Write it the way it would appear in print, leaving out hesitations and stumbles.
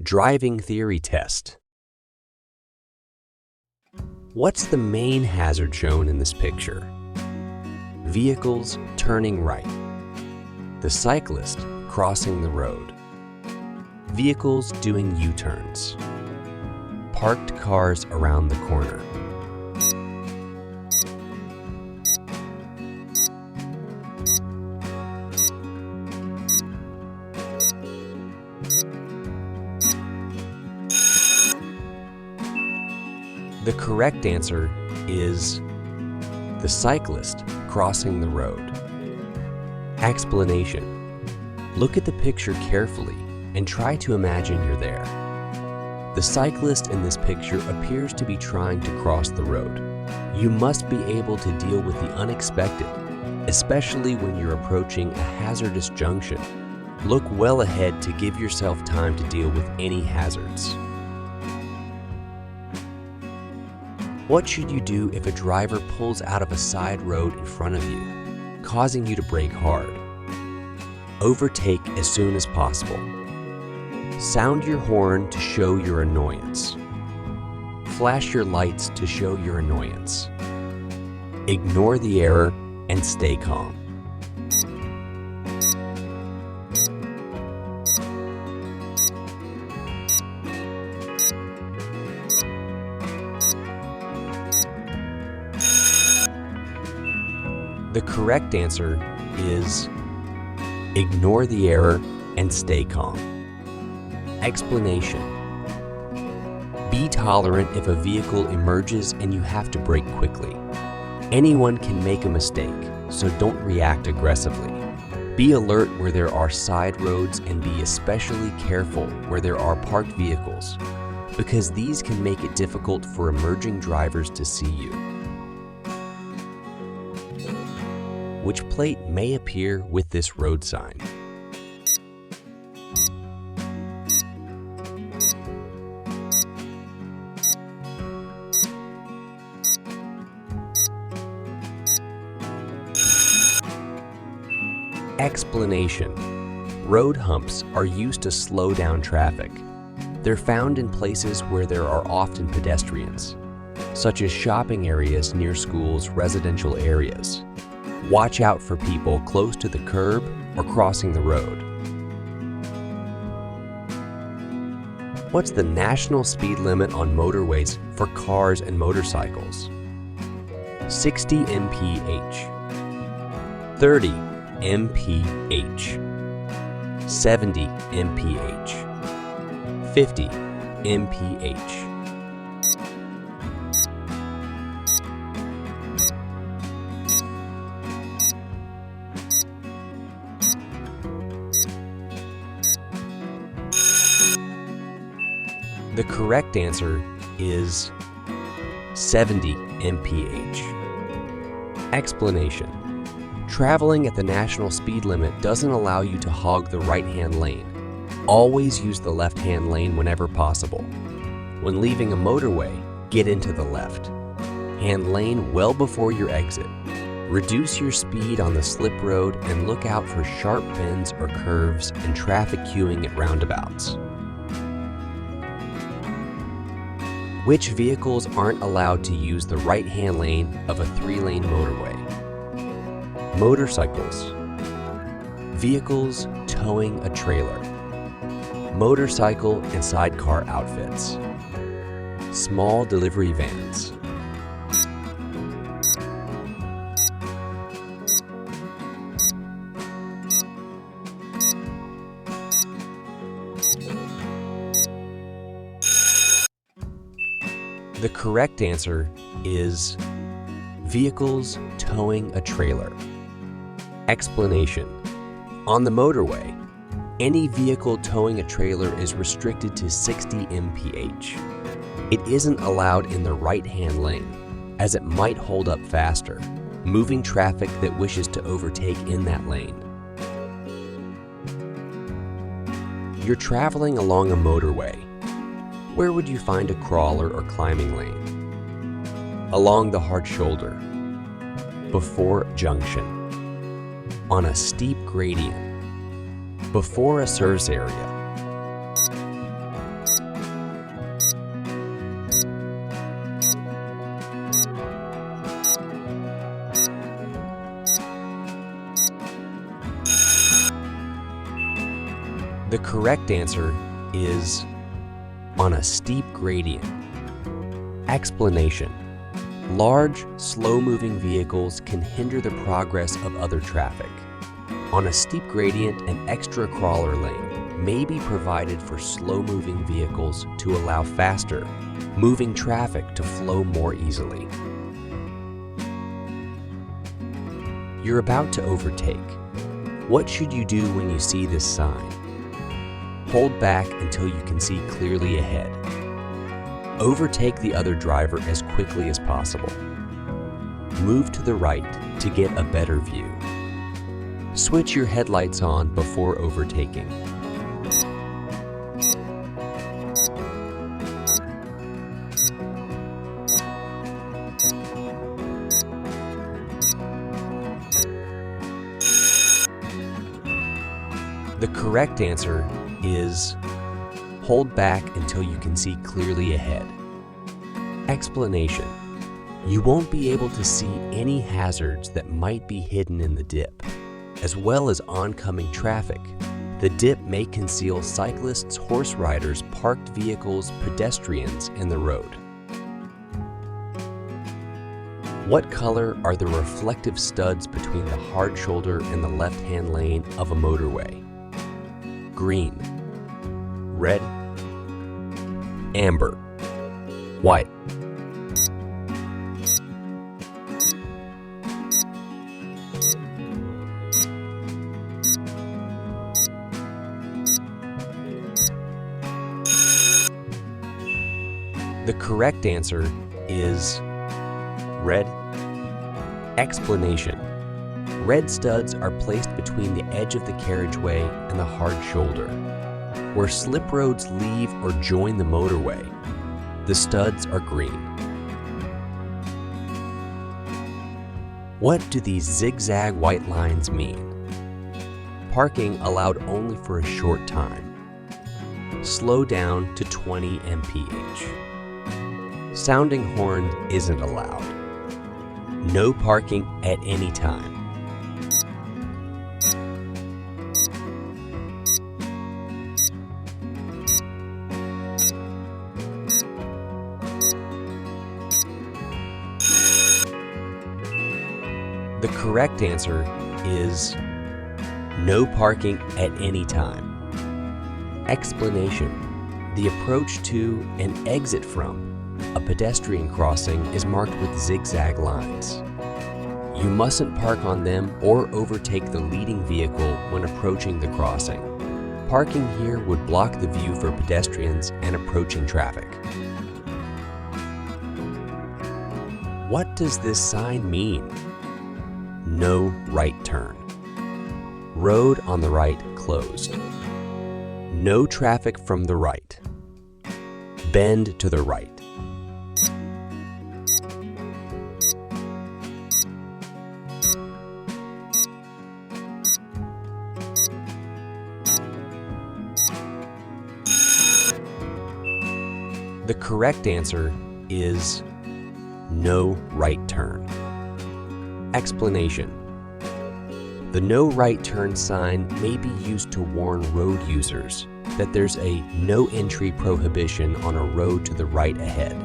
Driving theory test. What's the main hazard shown in this picture? Vehicles turning right. The cyclist crossing the road. Vehicles doing U-turns. Parked cars around the corner. The correct answer is the cyclist crossing the road. Explanation. Look at the picture carefully and try to imagine you're there. The cyclist in this picture appears to be trying to cross the road. You must be able to deal with the unexpected, especially when you're approaching a hazardous junction. Look well ahead to give yourself time to deal with any hazards. What should you do if a driver pulls out of a side road in front of you, causing you to brake hard? Overtake as soon as possible. Sound your horn to show your annoyance. Flash your lights to show your annoyance. Ignore the error and stay calm. The correct answer is ignore the error and stay calm. Explanation. Be tolerant if a vehicle emerges and you have to brake quickly. Anyone can make a mistake, so don't react aggressively. Be alert where there are side roads and be especially careful where there are parked vehicles, because these can make it difficult for emerging drivers to see you. Which plate may appear with this road sign? Explanation. Road humps are used to slow down traffic. They're found in places where there are often pedestrians, such as shopping areas near schools, residential areas. Watch out for people close to the curb or crossing the road. What's the national speed limit on motorways for cars and motorcycles? 60 mph, 30 mph, 70 mph, 50 mph. The correct answer is 70 mph. Explanation. Traveling at the national speed limit doesn't allow you to hog the right-hand lane. Always use the left-hand lane whenever possible. When leaving a motorway, get into the left. Hand lane well before your exit. Reduce your speed on the slip road and look out for sharp bends or curves and traffic queuing at roundabouts. Which vehicles aren't allowed to use the right-hand lane of a 3-lane motorway? Motorcycles. Vehicles towing a trailer. Motorcycle and sidecar outfits. Small delivery vans. The correct answer is vehicles towing a trailer. Explanation. On the motorway, any vehicle towing a trailer is restricted to 60 mph. It isn't allowed in the right-hand lane, as it might hold up faster, moving traffic that wishes to overtake in that lane. You're traveling along a motorway. Where would you find a crawler or climbing lane? Along the hard shoulder, before a junction, on a steep gradient, before a service area, The correct answer is on a steep gradient. Explanation: large, slow-moving vehicles can hinder the progress of other traffic. On a steep gradient, an extra crawler lane may be provided for slow-moving vehicles to allow faster, moving traffic to flow more easily. You're about to overtake. What should you do when you see this sign? Hold back until you can see clearly ahead. Overtake the other driver as quickly as possible. Move to the right to get a better view. Switch your headlights on before overtaking. The correct answer is hold back until you can see clearly ahead. Explanation: you won't be able to see any hazards that might be hidden in the dip, as well as oncoming traffic. The dip may conceal cyclists, horse riders, parked vehicles, pedestrians, and the road. What color are the reflective studs between the hard shoulder and the left-hand lane of a motorway? Green, red, amber, white. The correct answer is red. Explanation: red studs are placed between the edge of the carriageway and the hard shoulder. Where slip roads leave or join the motorway, the studs are green. What do these zigzag white lines mean? Parking allowed only for a short time. Slow down to 20 mph. Sounding horn isn't allowed. No parking at any time. The correct answer is no parking at any time. Explanation: the approach to and exit from a pedestrian crossing is marked with zigzag lines. You mustn't park on them or overtake the leading vehicle when approaching the crossing. Parking here would block the view for pedestrians and approaching traffic. What does this sign mean? No right turn. Road on the right closed. No traffic from the right. Bend to the right. The correct answer is no right turn. Explanation: the no right turn sign may be used to warn road users that there's a no entry prohibition on a road to the right ahead.